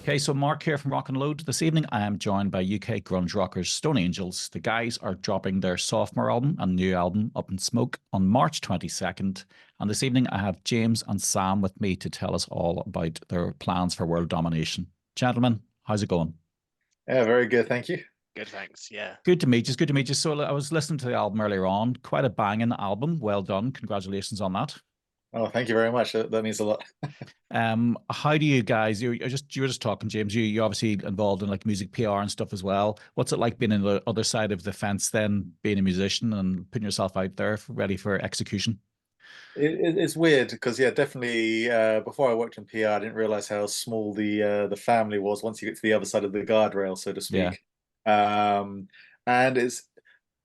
Okay, so Mark here from Rock and Load. This evening I am joined by UK grunge rockers Stone Angels. The guys are dropping their sophomore album and new album Up in Smoke on March 22nd. And this evening I have James and Sam with me to tell us all about their plans for world domination. Gentlemen, how's it going? Yeah, very good. Thank you. Good, thanks. Yeah. Good to meet you. Good to meet you. So I was listening to the album earlier on. Quite a banging album. Well done. Congratulations on that. Oh, thank you very much. That means a lot. How do you guys? You were just talking, James. You obviously involved in like music PR and stuff as well. What's it like being in the other side of the fence, then being a musician and putting yourself out there ready for execution? It's weird because yeah, definitely. Before I worked in PR, I didn't realize how small the family was once you get to the other side of the guardrail, so to Yeah, speak. Um, and it's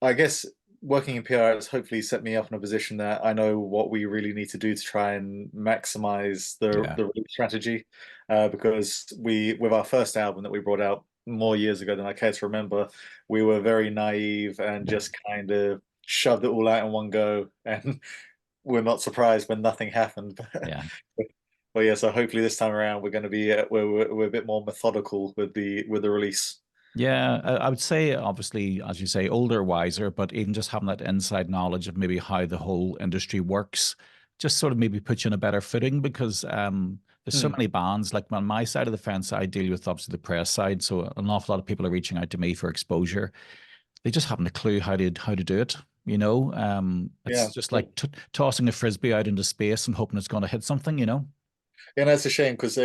I guess working in PR has hopefully set me up in a position that I know what we really need to do to try and maximize the yeah, the release strategy. Because we with our first album that we brought out more years ago than I care to remember, we were very naive and just kind of shoved it all out in one go, and we're not surprised when nothing happened. yeah. But yeah, so hopefully this time around we're going to be we're a bit more methodical with the release. Yeah, I would say obviously, as you say, older, wiser, but even just having that inside knowledge of maybe how the whole industry works, just sort of maybe put you in a better footing because there's so Hmm. many bands. Like on my side of the fence, I deal with obviously the press side, so an awful lot of people are reaching out to me for exposure. They just haven't a clue how to do it. Yeah. It's just like t tossing a frisbee out into space and hoping it's going to hit something. Yeah, that's a shame because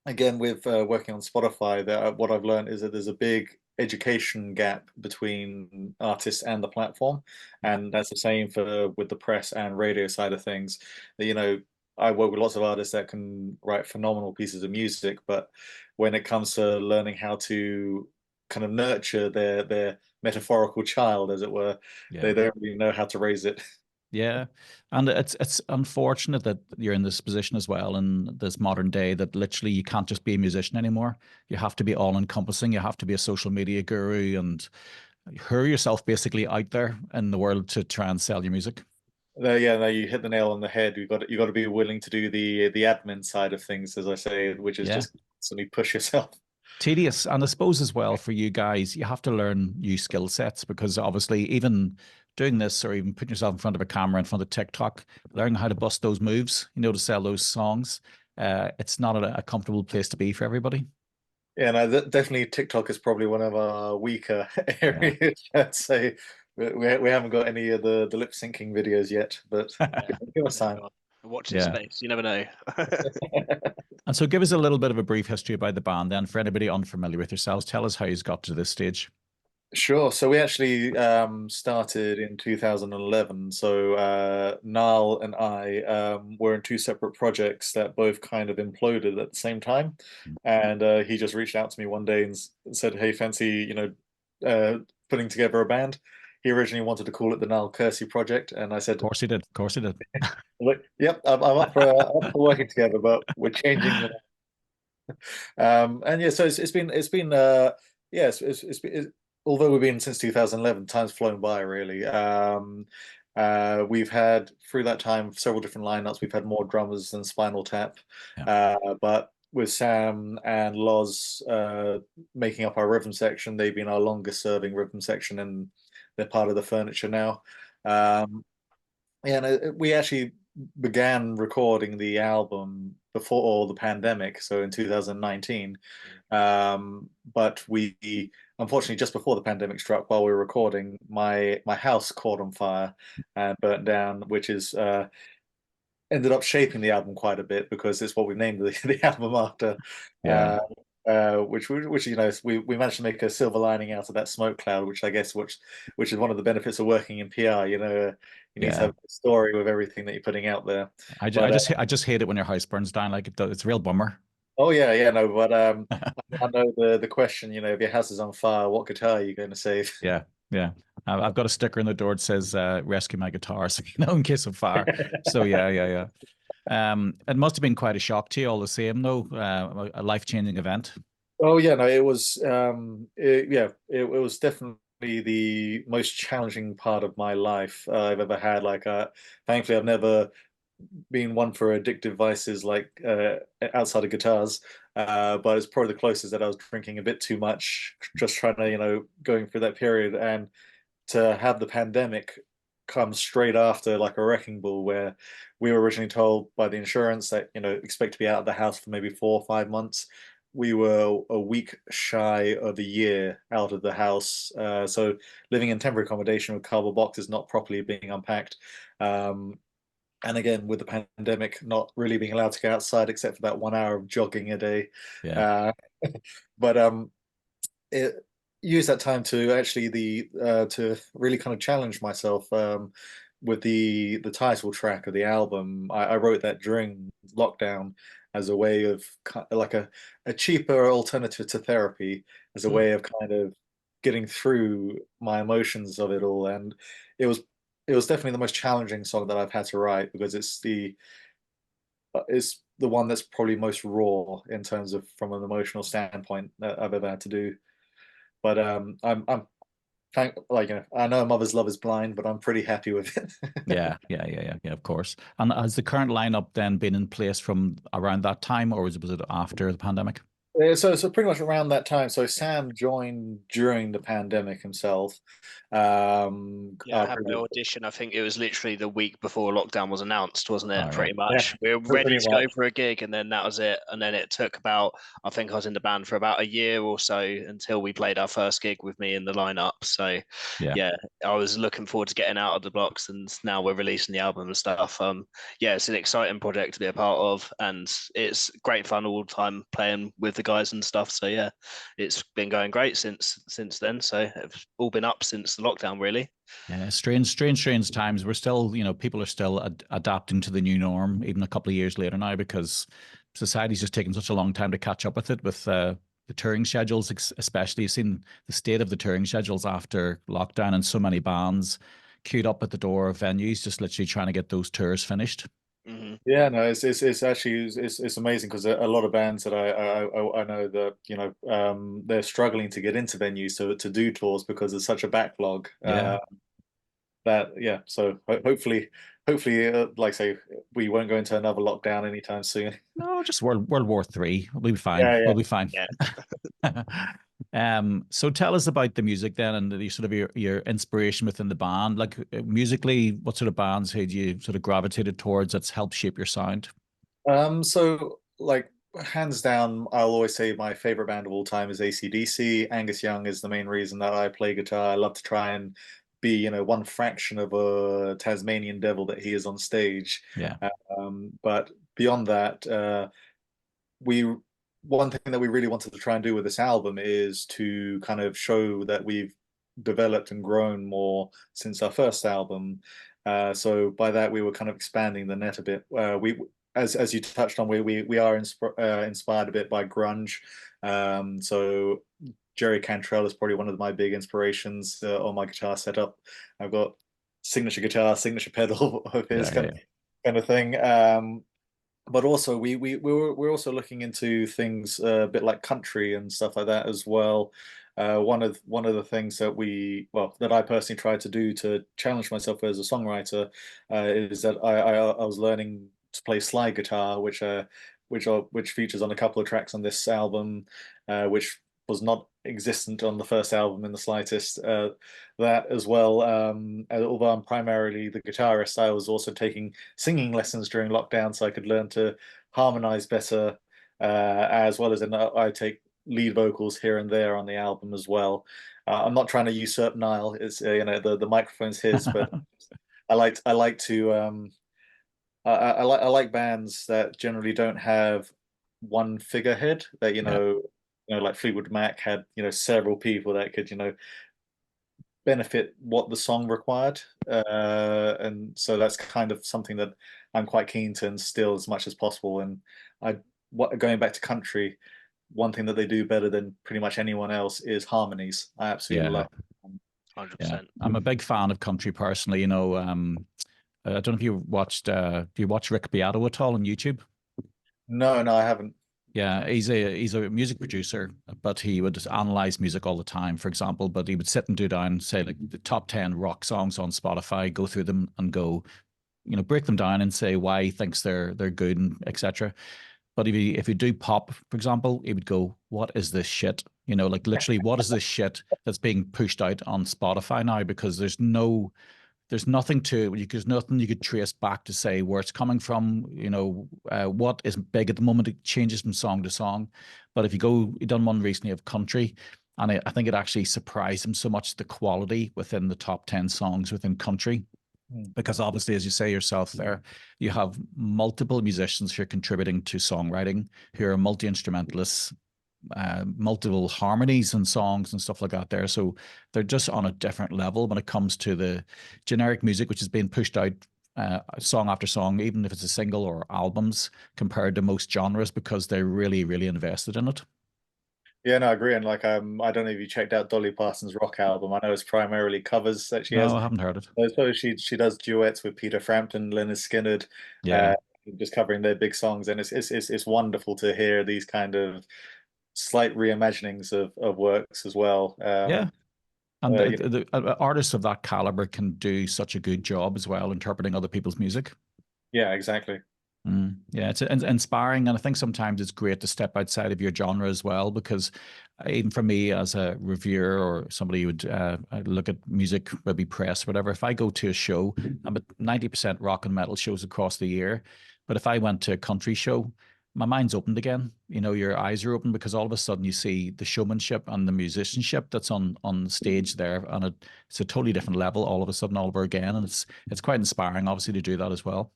again, with working on Spotify, that what I've learned is that there's a big education gap between artists and the platform, Yeah, and that's the same for with the press and radio side of things. That, I work with lots of artists that can write phenomenal pieces of music, but when it comes to learning how to kind of nurture their metaphorical child, as it were, they yeah. don't really know how to raise it. Yeah, and it's unfortunate that you're in this position as well in this modern day that literally you can't just be a musician anymore. You have to be all encompassing. You have to be a social media guru and hurl yourself basically out there in the world to try and sell your music. No, yeah, no, you hit the nail on the head. You got to be willing to do the admin side of things, as I say, which is Yeah, just constantly push yourself. tedious. And I suppose as well for you guys, you have to learn new skill sets because obviously even doing this or even putting yourself in front of a camera in front of TikTok, learning how to bust those moves, to sell those songs. It's not a comfortable place to be for everybody. Yeah, no, definitely TikTok is probably one of our weaker Yeah. areas. I'd say we haven't got any of the lip syncing videos yet, but Yeah. give us Oh time. God. Watch this Yeah. space. You never know. And so give us a little bit of a brief history about the band then. For anybody unfamiliar with yourselves, tell us how you got to this stage. Sure. So we actually started in 2011. So Niall and I were in two separate projects that both kind of imploded at the same time. And he just reached out to me one day and said, "Hey, fancy, uh, putting together a band?" He originally wanted to call it the Niall Kersey Project, and I Of said, course he did. Of course he did. "Look, yep, I'm up for working together, but we're changing the." And yeah, so it's been yeah, although we've been since 2011, time's flown by really. We've had through that time several different lineups. We've had more drummers than Spinal Tap, Yeah. but with Sam and Loz making up our rhythm section, they've been our longest serving rhythm section, and they're part of the furniture now. Um, yeah, and we actually began recording the album before the pandemic, so in 2019. But we unfortunately just before the pandemic struck, while we were recording, my house caught on fire and burnt down, which is ended up shaping the album quite a bit because it's what we named the album after. Yeah. Uh, which we managed to make a silver lining out of that smoke cloud, which I guess which is one of the benefits of working in PR. You need to Yeah. have a story with everything that you're putting out there. I But I just hate it when your house burns down. Like it's a real bummer. oh yeah, yeah, no, but I know the question. If your house is on fire, what guitar are you going to save? Yeah. Yeah. I've got a sticker on the door that says rescue my guitar, so in case of fire. So yeah, yeah, yeah. It must have been quite a shock to you all the same, though. A life-changing event. Oh yeah, no, it was it was definitely the most challenging part of my life I've ever had. Like, thankfully, I've never being one for addictive vices like outside of guitars, but it's probably the closest that I was drinking a bit too much, just trying to, going through that period, and to have the pandemic come straight after like a wrecking ball, where we were originally told by the insurance that expect to be out of the house for maybe 4 or 5 months. We were a week shy of a year out of the house, so living in temporary accommodation with cardboard boxes not properly being unpacked. And again, with the pandemic, not really being allowed to go outside except for that 1 hour of jogging a day. Yeah. Uh, but it use that time to actually the to really kind of challenge myself with the title track of the album. I wrote that during lockdown as a way of like a cheaper alternative to therapy, as a Mm. way of kind of getting through my emotions of it all. And it was it was definitely the most challenging song that I've had to write, because it's the one that's probably most raw in terms of from an emotional standpoint that I've ever had to do. But I'm thank like I know a mother's love is blind, but I'm pretty happy with it. Yeah, of course. And has the current lineup then been in place from around that time, or was it after the pandemic? So pretty much around that time. So Sam joined during the pandemic himself. Yeah, I Our had my previous, audition. I think it was literally the week before lockdown was announced, wasn't it? All right. Pretty yeah, much. We were ready pretty to much. go for a gig, and then that was it. And then it took about, I think I was in the band for about a year or so until we played our first gig with me in the lineup. So, Yeah. yeah, I was looking forward to getting out of the blocks, and now we're releasing the album and stuff. Yeah, it's an exciting project to be a part of, and it's great fun all the time playing with the guys and stuff. So yeah, it's been going great since then. So it's all been up since the lockdown, really. Yeah, strange times. We're still, people are still adapting to the new norm, even a couple of years later now, because society's just taking such a long time to catch up with it, with the touring schedules, especially. You've seen the state of the touring schedules after lockdown, and so many bands queued up at the door of venues, just literally trying to get those tours finished. Mm-hmm. Yeah, no, it's actually it's amazing, because a lot of bands that I know that they're struggling to get into venues to do tours because there's such a backlog. Yeah. That yeah, so hopefully, like I say, we won't go into another lockdown anytime soon. No, just World War III. We'll be fine. Yeah, We'll yeah. be fine. Yeah. So tell us about the music then, and the sort of your inspiration within the band. Like musically, what sort of bands had you sort of gravitated towards that's helped shape your sound? So like hands down, I'll always say my favorite band of all time is AC/DC. Angus Young is the main reason that I play guitar. I love to try and be, one fraction of a Tasmanian devil that he is on stage. Yeah. But beyond that, we one thing that we really wanted to try and do with this album is to kind of show that we've developed and grown more since our first album. So by that, we were kind of expanding the net a bit. We, as you touched on, we are inspired a bit by grunge. So Jerry Cantrell is probably one of my big inspirations on my guitar setup. I've got signature guitar, signature pedal of his Yeah. kind of thing. But also we're also looking into things a bit like country and stuff like that as well. One of the things that I personally tried to do to challenge myself as a songwriter is that I was learning to play slide guitar, which features on a couple of tracks on this album, which was not existent on the first album in the slightest. That as well. Although I'm primarily the guitarist, I was also taking singing lessons during lockdown so I could learn to harmonize better, as well as I take lead vocals here and there on the album as well. I'm not trying to usurp Niall. It's the microphone's his, but I like to I like bands that generally don't have one figurehead. That Yeah. like Fleetwood Mac had several people that could benefit what the song required. And so that's kind of something that I'm quite keen to instill as much as possible. And going back to country, one thing that they do better than pretty much anyone else is harmonies. I absolutely Yeah. love them. 100%. I'm a big fan of country personally. I don't know if you watched. Do you watch Rick Beato at all on YouTube? No, no, I haven't. Yeah, he's a music producer, but he would analyze music all the time, for example. But he would sit and do down, say like the top 10 rock songs on Spotify, go through them and go, break them down and say why he thinks they're good and etc. But if you do pop, for example, he would go, "What is this shit?" Like literally, what is this shit that's being pushed out on Spotify now? Because there's nothing to there's nothing you could trace back to say where it's coming from. What is big at the moment. It changes from song to song. But if you done one recently of country, and I think it actually surprised him so much, the quality within the top 10 songs within country. Because obviously, as you say yourself there, you have multiple musicians who are contributing to songwriting, who are multi-instrumentalists, multiple harmonies and songs and stuff like that there. So they're just on a different level when it comes to the generic music, which is being pushed out song after song, even if it's a single or albums, compared to most genres, because they're really, really invested in it. Yeah, no, I agree. And like, I don't know if you checked out Dolly Parton's rock album. I know it's primarily covers that she has. No, I haven't heard it. So she does duets with Peter Frampton, Leonard Skinner, Yeah, just covering their big songs, and it's wonderful to hear these kind of slight reimaginings of works as well. yeah. And Yeah, artists of that caliber can do such a good job as well interpreting other people's music. yeah, exactly. Yeah, it's inspiring, and I think sometimes it's great to step outside of your genre as well, because even for me as a reviewer or somebody who would look at music, maybe press, whatever, if I go to a show, I'm at 90% rock and metal shows across the year, but if I went to a country show, my mind's opened again. Your eyes are open, because all of a sudden you see the showmanship and the musicianship that's on the stage there, and it's a totally different level all of a sudden, all over again, and it's quite inspiring, obviously, to do that as well.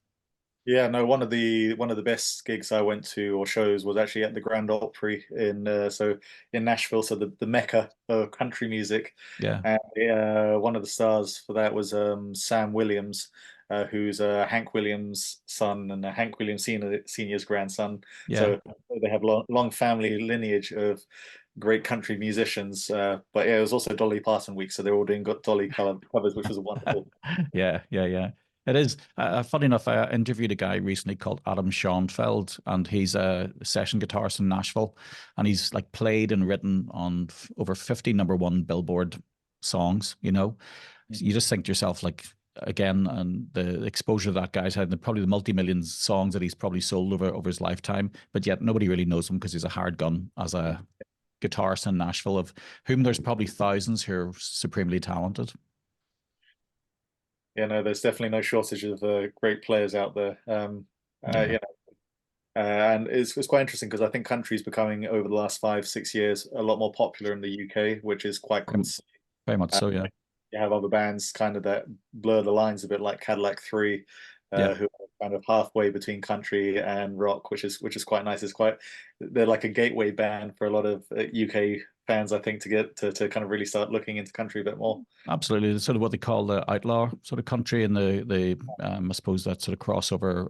Yeah, no, one of the best gigs I went to, or shows, was actually at the Grand Opry in Nashville, so the mecca of country music. Yeah, And one of the stars for that was Sam Williams, who's Hank Williams' son and Hank Williams Senior's grandson. yeah. So they have long family lineage of great country musicians. But yeah, it was also Dolly Parton week, so they're all doing Dolly covers, which was wonderful. Yeah, yeah, yeah. It is. Funny enough, I interviewed a guy recently called Adam Schoenfeld, and he's a session guitarist in Nashville, and he's like played and written on over 50 number one Billboard songs. So you just think to yourself, like, again, and the exposure that guy's had, and probably the multi-million songs that he's probably sold over his lifetime, but yet nobody really knows him because he's a hard gun as a guitarist in Nashville, of whom there's probably thousands who are supremely talented. Yeah, no, there's definitely no shortage of great players out there. Yeah. You and it's quite interesting because I think country's becoming, over the last 5-6 years, a lot more popular in the UK, which is quite cool. Very much so, yeah. You have other bands kind of that blur the lines a bit, like Cadillac 3, Yeah. who are kind of halfway between country and rock, which is quite nice. They're like a gateway band for a lot of UK fans, I think, to get to kind of really start looking into country a bit more. Absolutely. It's sort of what they call the outlaw sort of country, and the I suppose that sort of crossover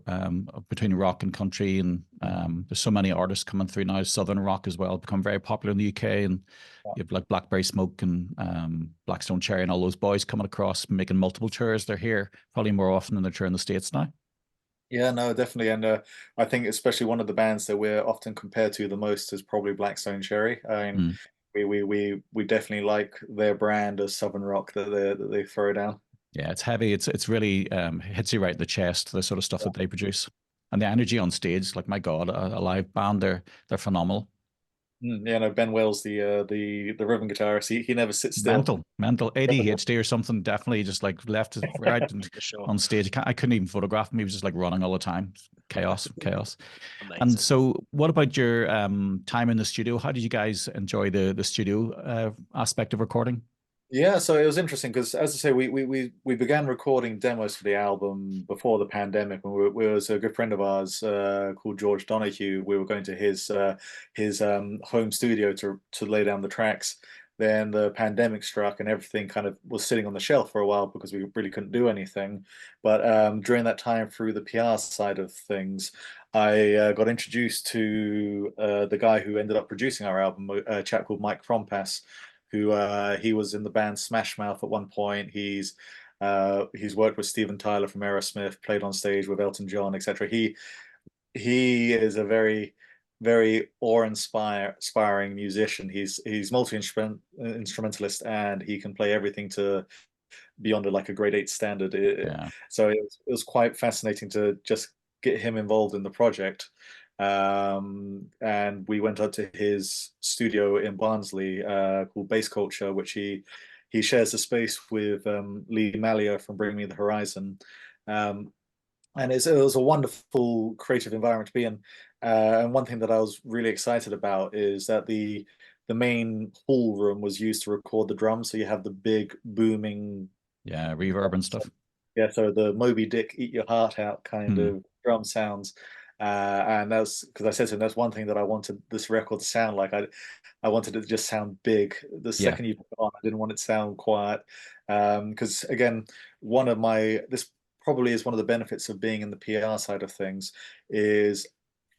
between rock and country. And there's so many artists coming through now. Southern rock as well become very popular in the UK, and you have like Blackberry Smoke and Blackstone Cherry and all those boys coming across, making multiple tours. They're here probably more often than they're touring the States now. Yeah, no, definitely. And I think especially one of the bands that we're often compared to the most is probably Blackstone Cherry. I mean, Mm. we definitely like their brand of southern rock that they throw down. Yeah, it's heavy. It's really hits you right in the chest, the sort of stuff that they produce. And the energy on stage, like, my God, a live band, they're phenomenal. Yeah, no, Ben Wells, the rhythm guitarist, he never sits still. Mental ADHD or something, definitely just like left to right and for sure. on stage. I couldn't even photograph him. He was just like running all the time. Chaos, chaos. And Amazing. so what about your time in the studio? How did you guys enjoy the studio aspect of recording? Yeah, so it was interesting because, as I say, we began recording demos for the album before the pandemic, and we was a good friend of ours called George Donahue. We were going to his home studio to lay down the tracks. Then the pandemic struck, and everything kind of was sitting on the shelf for a while because we really couldn't do anything. But during that time, through the PR side of things, I got introduced to the guy who ended up producing our album, a chap called Mike Frompas, who he was in the band Smash Mouth at one point. He's worked with Steven Tyler from Aerosmith, played on stage with Elton John, etc. He is a very awe-inspiring musician. He's multi-instrumentalist, and he can play everything to beyond like a grade 8 standard. Yeah. So it was quite fascinating to just get him involved in the project. And we went up to his studio in Barnsley called Bass Culture, which he shares the space with Lee Malia from Bring Me the Horizon. And it was a wonderful creative environment to be in. And one thing that I was really excited about is that the main hall room was used to record the drums. So you have the big booming, yeah, reverb and stuff. yeah, so the Moby Dick eat your heart out kind of drum sounds. And that's because I said to him, that's one thing that I wanted this record to sound like. I wanted it to just sound big. The second you put it on, I didn't want it to sound quiet. Because again, this probably is one of the benefits of being in the PR side of things is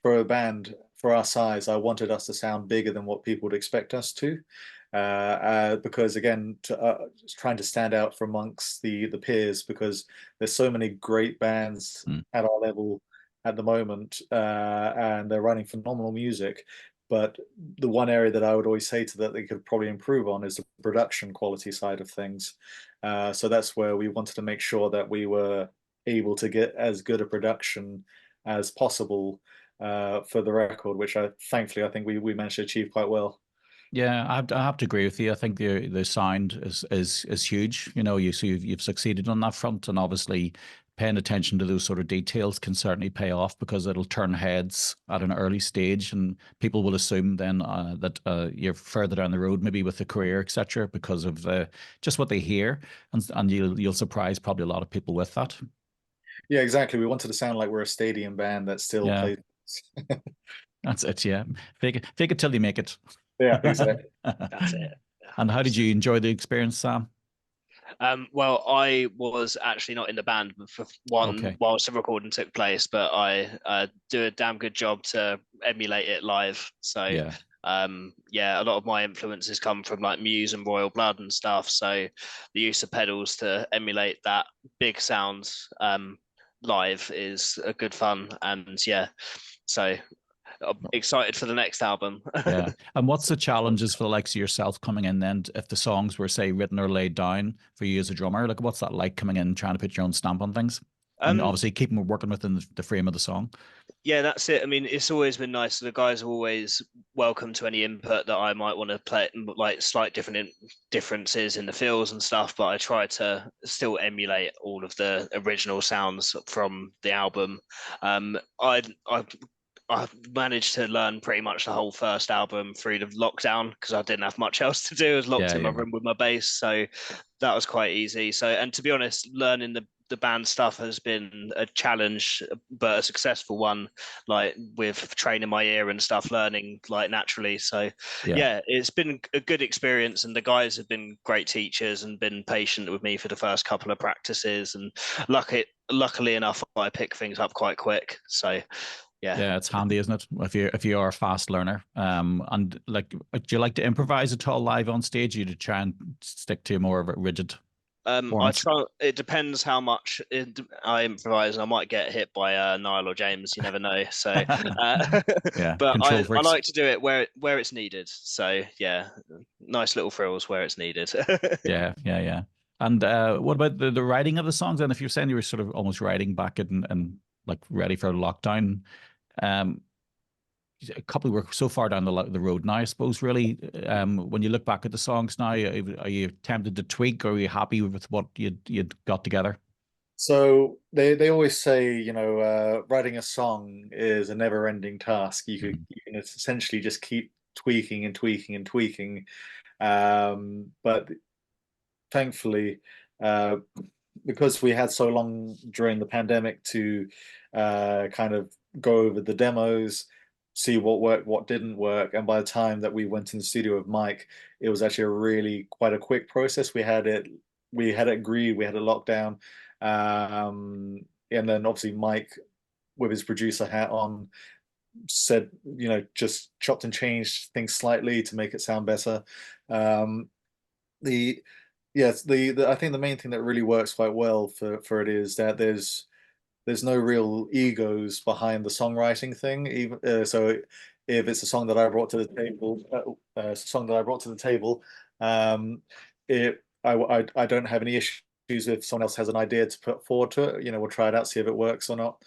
for a band for our size, I wanted us to sound bigger than what people would expect us to. Because again, trying to stand out from amongst the peers, because there's so many great bands at our level at the moment, and they're writing phenomenal music. But the one area that I would always say to that they could probably improve on is the production quality side of things. So that's where we wanted to make sure that we were able to get as good a production as possible for the record, which thankfully I think we managed to achieve quite well. Yeah, I have to agree with you. I think the sound is huge. You know, you've succeeded on that front, and obviously paying attention to those sort of details can certainly pay off because it'll turn heads at an early stage, and people will assume then that you're further down the road, maybe with a career, etc., because of just what they hear, and you'll surprise probably a lot of people with that. Yeah, exactly. We wanted to sound like we're a stadium band that still plays. That's it. Yeah, fake it till you make it. Yeah, exactly. That's it. And how did you enjoy the experience, Sam? Well, I was actually not in the band for whilst the recording took place, but I do a damn good job to emulate it live. So yeah, a lot of my influences come from like Muse and Royal Blood and stuff. So the use of pedals to emulate that big sounds live is a good fun, and so I'm excited for the next album. yeah. And what's the challenges for the likes of yourself coming in then? If the songs were, say, written or laid down for you as a drummer, like what's that like coming in, trying to put your own stamp on things? And obviously keeping working within the frame of the song. Yeah, that's it. I mean, it's always been nice. The guys are always welcome to any input that I might want to play, like slight differences in the fills and stuff. But I try to still emulate all of the original sounds from the album. I managed to learn pretty much the whole first album through the lockdown because I didn't have much else to do. I was locked in my room with my bass, so that was quite easy. So, and to be honest, learning the band stuff has been a challenge, but a successful one, like with training my ear and stuff, learning like naturally. So it's been a good experience, and the guys have been great teachers and been patient with me for the first couple of practices, and luckily enough, I pick things up quite quick. So yeah, it's handy, isn't it? If you are a fast learner, and like, do you like to improvise at all live on stage? You to try and stick to more of a rigid. I try. It depends how much I improvise, and I might get hit by Niall or James. You never know. So, but I like to do it where it's needed. So yeah, nice little frills where it's needed. yeah. And what about the writing of the songs? And if you're saying you were sort of almost writing back and like ready for lockdown, a couple were so far down the road now, I suppose, really. When you look back at the songs now, are you tempted to tweak, or are you happy with what you'd got together? So they always say, writing a song is a never-ending task. You can essentially just keep tweaking and tweaking and tweaking. But thankfully, because we had so long during the pandemic to kind of go over the demos, see what worked, what didn't work, and by the time that we went in the studio with Mike, it was actually quite a quick process. We had it agreed, we had it locked down, and then obviously Mike, with his producer hat on, said, just chopped and changed things slightly to make it sound better. I think the main thing that really works quite well for it is that there's no real egos behind the songwriting thing. Even so, if it's a song that I brought to the table, I don't have any issues choose if someone else has an idea to put forward to it. We'll try it out, see if it works or not.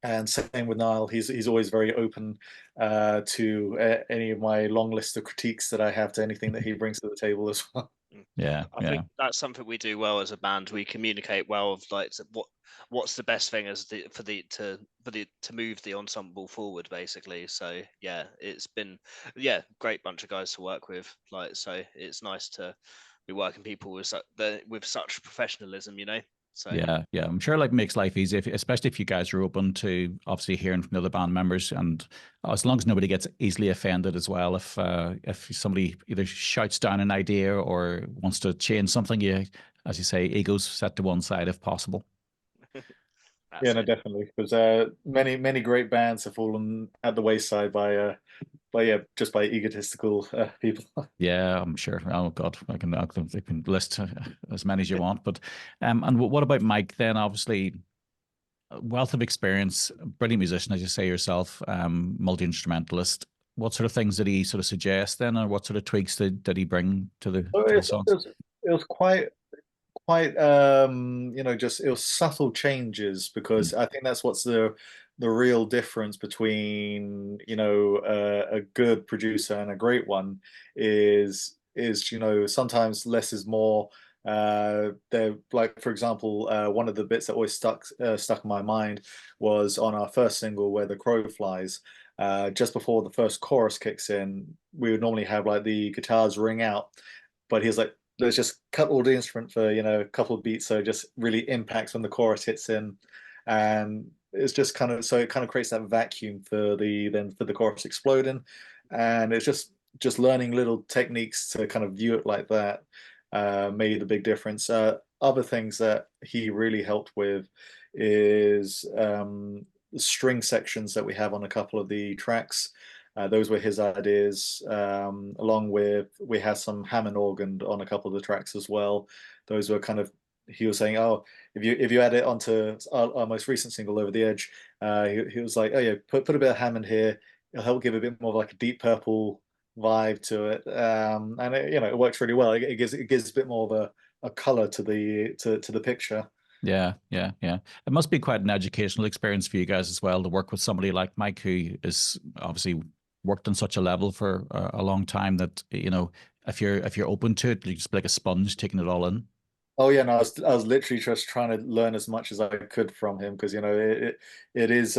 And same with Niall. He's always very open to any of my long list of critiques that I have to anything that he brings to the table as well. Yeah, I think that's something we do well as a band. We communicate well of like what's the best thing as to move the ensemble forward, basically. So yeah, it's been great bunch of guys to work with. Like, so it's nice to be working people with such professionalism, So yeah. I'm sure like makes life easy, especially if you guys are open to obviously hearing from the other band members, and as long as nobody gets easily offended as well. If somebody either shouts down an idea or wants to change something, as you say, egos set to one side if possible. Yeah, no, definitely. Because many great bands have fallen at the wayside by just by egotistical people. Yeah, I'm sure. Oh God, I can list as many as you want. But and what about Mike then? Obviously, a wealth of experience, brilliant musician, as you say yourself, multi-instrumentalist. What sort of things did he sort of suggest then, or what sort of tweaks did he bring to the So to the songs? it was quite just it was subtle changes, because I think that's what's the real difference between a good producer and a great one is sometimes less is more. They're like, for example, one of the bits that always stuck in my mind was on our first single, Where the Crow Flies. Just before the first chorus kicks in, we would normally have like the guitars ring out, but he's like, let's just cut all the instrument for a couple of beats, so it just really impacts when the chorus hits in. And it's just kind of, so it kind of creates that vacuum for the chorus exploding. And it's just learning little techniques to kind of view it like that made the big difference. Other things that he really helped with is the string sections that we have on a couple of the tracks. Those were his ideas, along with, we had some Hammond organ on a couple of the tracks as well. Those were kind of, he was saying, oh, if you add it onto our most recent single, Over the Edge, he was like, oh yeah, put a bit of Hammond here. It'll help give a bit more of like a Deep Purple vibe to it, and it works really well. It gives a bit more of a color to the picture. Yeah. It must be quite an educational experience for you guys as well to work with somebody like Mike, who is obviously worked on such a level for a long time that if you're open to it, you just be like a sponge taking it all in. Oh yeah, no, I was literally just trying to learn as much as I could from him, because it is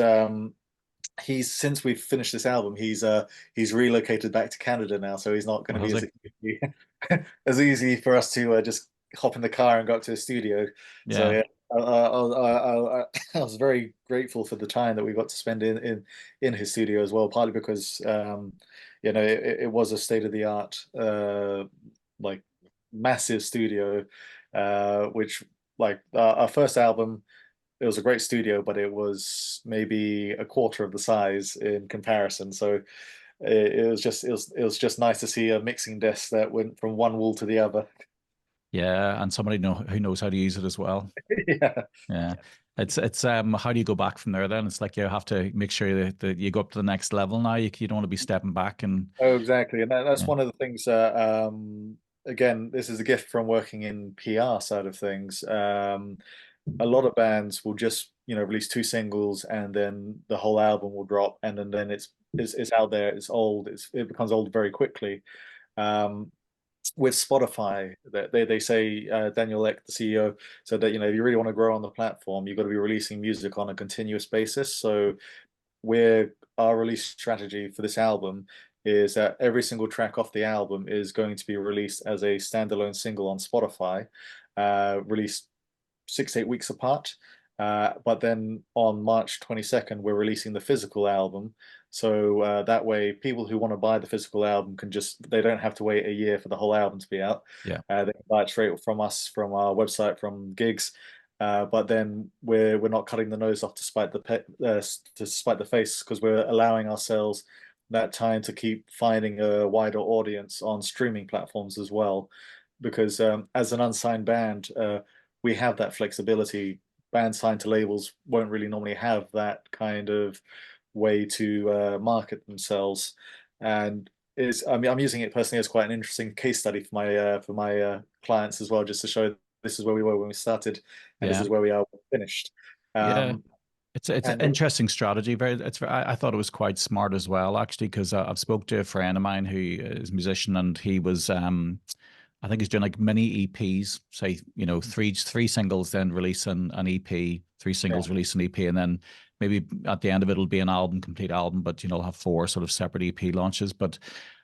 he's, since we've finished this album, he's relocated back to Canada now, so he's not going to be Has as easy, as easy for us to just hop in the car and go up to the studio. So Yeah. yeah, I was very grateful for the time that we got to spend in his studio as well, partly because it was a state of the art like massive studio, which, like, our first album, it was a great studio, but it was maybe a quarter of the size in comparison. So it was just nice to see a mixing desk that went from one wall to the other. Yeah, and somebody who knows how to use it as well. Yeah. Yeah. It's how do you go back from there then? It's like you have to make sure that you go up to the next level now. You don't want to be stepping back and Oh, exactly. And that's yeah. one of the things that, again, this is a gift from working in PR side of things. A lot of bands will just, release two singles, and then the whole album will drop, and then it's out there, it's old, it becomes old very quickly. Um, with Spotify, that they say, Daniel Ek, the CEO, said that if you really want to grow on the platform, you've got to be releasing music on a continuous basis. So our release strategy for this album is that every single track off the album is going to be released as a standalone single on Spotify, released 6 to 8 weeks apart. But then on March 22nd, we're releasing the physical album. So that way, people who want to buy the physical album they don't have to wait a year for the whole album to be out. Yeah. They can buy it straight from us, from our website, from gigs. But then we're not cutting the nose off to spite the face, because we're allowing ourselves that time to keep finding a wider audience on streaming platforms as well. Because as an unsigned band, we have that flexibility. Bands signed to labels won't really normally have that kind of way to market themselves. And is, I mean, I'm using it personally as quite an interesting case study for my clients as well, just to show this is where we were when we started, and this Yeah, is where we are when we finished. yeah. Um, It's an and interesting strategy. I thought it was quite smart as well, actually, because I've spoke to a friend of mine who is a musician, and he was I think he's doing like mini EPs, say, three singles, then release an EP, three yeah, singles, release an EP, and then maybe at the end of it, it'll be an album, complete album, but have four sort of separate EP launches. But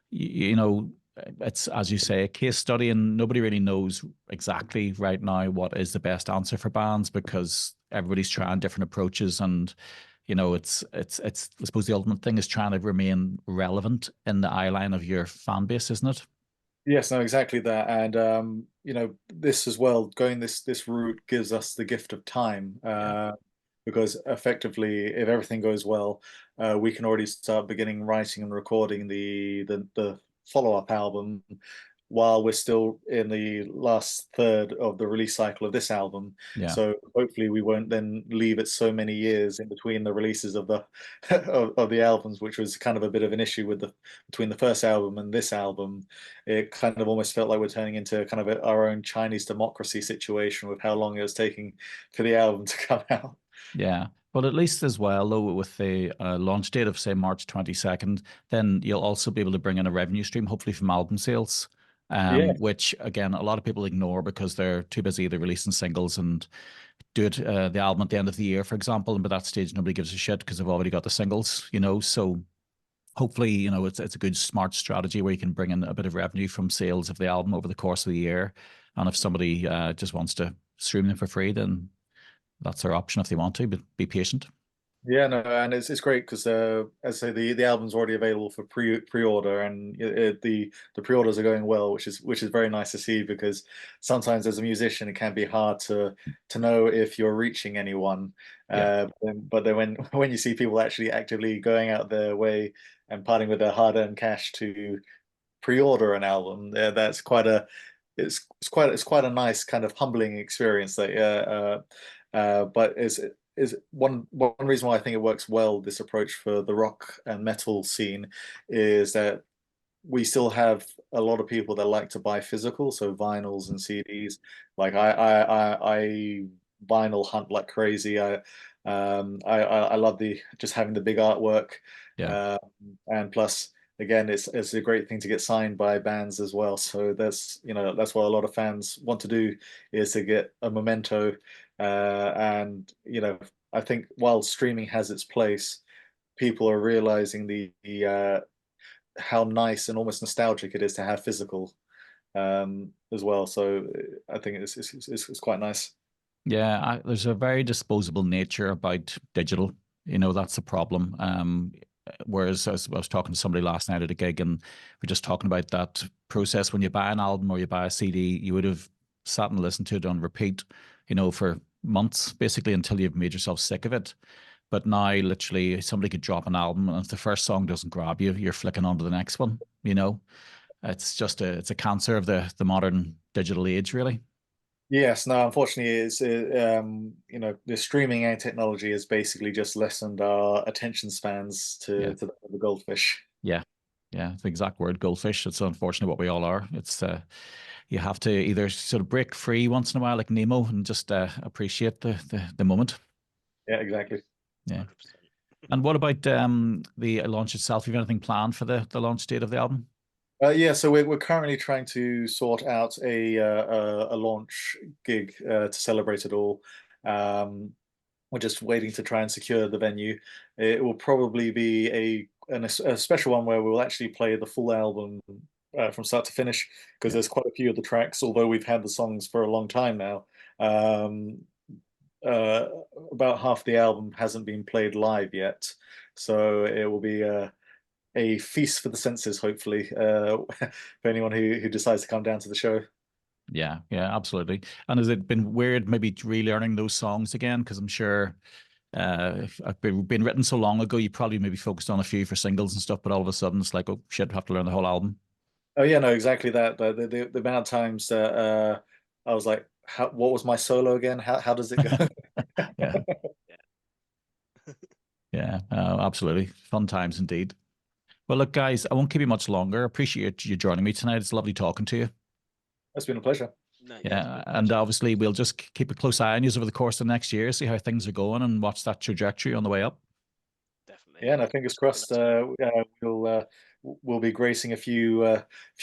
you know, it's, as you say, a case study, and nobody really knows exactly right now what is the best answer for bands, because everybody's trying different approaches. And it's I suppose the ultimate thing is trying to remain relevant in the eye line of your fan base, isn't it? yes, no, exactly that. And this as well, going this route gives us the gift of time. Yeah. Because effectively, if everything goes well, we can already start beginning writing and recording the follow-up album while we're still in the last third of the release cycle of this album. Yeah. So hopefully we won't then leave it so many years in between the releases of the of the albums, which was kind of a bit of an issue with the between the first album and this album. It kind of almost felt like we're turning into kind of our own Chinese democracy situation with how long it was taking for the album to come out. Yeah. But at least as well, though, with the launch date of, say, March 22nd, then you'll also be able to bring in a revenue stream, hopefully from album sales, Yeah, which, again, a lot of people ignore because they're too busy either releasing singles and do it the album at the end of the year, for example. And by that stage, nobody gives a shit because they've already got the singles. So hopefully, it's a good, smart strategy where you can bring in a bit of revenue from sales of the album over the course of the year. And if somebody just wants to stream them for free, then that's their option if they want to, but be patient. yeah, no, and it's great because as I say, the album's already available for pre-order, and the pre-orders are going well, which is very nice to see, because sometimes as a musician it can be hard to know if you're reaching anyone. Yeah. But then when you see people actually actively going out their way and parting with their hard-earned cash to pre-order an album, that's quite a it's quite a nice kind of humbling experience. That but is one reason why I think it works well, this approach for the rock and metal scene, is that we still have a lot of people that like to buy physical, so vinyls and CDs. Like I vinyl hunt like crazy. I love the just having the big artwork, Yeah. um, and plus again it's a great thing to get signed by bands as well. So that's what a lot of fans want to do, is to get a memento. And I think while streaming has its place, people are realizing the how nice and almost nostalgic it is to have physical, as well. So I think it's quite nice. Yeah. There's a very disposable nature about digital. That's the problem. Whereas I was talking to somebody last night at a gig, and we're just talking about that process. When you buy an album or you buy a CD, you would have sat and listened to it on repeat, for months, basically, until you've made yourself sick of it. But now, literally, somebody could drop an album, and if the first song doesn't grab you, you're flicking on to the next one. It's a cancer of the modern digital age, really. Yes, no, unfortunately, the streaming and technology has basically just lessened our attention spans Yeah, to the goldfish. yeah, yeah. The exact word, goldfish. It's unfortunately what we all are. It's you have to either sort of break free once in a while, like Nemo, and just appreciate the moment. Yeah, exactly. Yeah. And what about the launch itself? Have you anything planned for the launch date of the album? Yeah, so we're currently trying to sort out a launch gig to celebrate it all. Um, we're just waiting to try and secure the venue. It will probably be a special one where we'll actually play the full album from start to finish, because Yeah. there's quite a few of the tracks, although we've had the songs for a long time now. Um, uh, about half the album hasn't been played live yet, so it will be a feast for the senses, hopefully, for anyone who decides to come down to the show. Yeah, yeah, absolutely. And has it been weird maybe relearning those songs again? Because I'm sure if I've been written so long ago, you probably maybe focused on a few for singles and stuff, but all of a sudden it's like, oh shit, I have to learn the whole album. Oh yeah, no, exactly that. The amount of times that I was like, what was my solo again? How does it go? Yeah, yeah, absolutely. Fun times indeed. Well, look, guys, I won't keep you much longer. Appreciate you joining me tonight. It's lovely talking to you. It's been a pleasure. No, Yeah, and obviously we'll just keep a close eye on you over the course of next year, see how things are going, and watch that trajectory on the way up. Definitely. Yeah, no, fingers crossed. We'll be gracing a few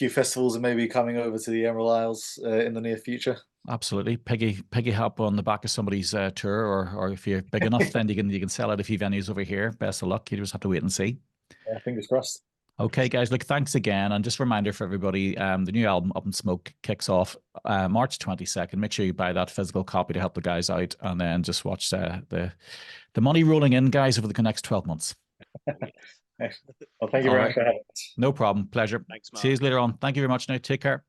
festivals and maybe coming over to the Emerald Isles in the near future. Absolutely, piggy hop on the back of somebody's tour, or if you're big enough, then you can sell out a few venues over here. Best of luck. You just have to wait and see. Yeah, fingers crossed. Okay, guys, look, thanks again. And just a reminder for everybody, the new album, Up in Smoke, kicks off March 22nd. Make sure you buy that physical copy to help the guys out, and then just watch the money rolling in, guys, over the next 12 months. Well, thank you very much for having us. No problem. Pleasure. Thanks, Mark. See you later on. Thank you very much now. Take care.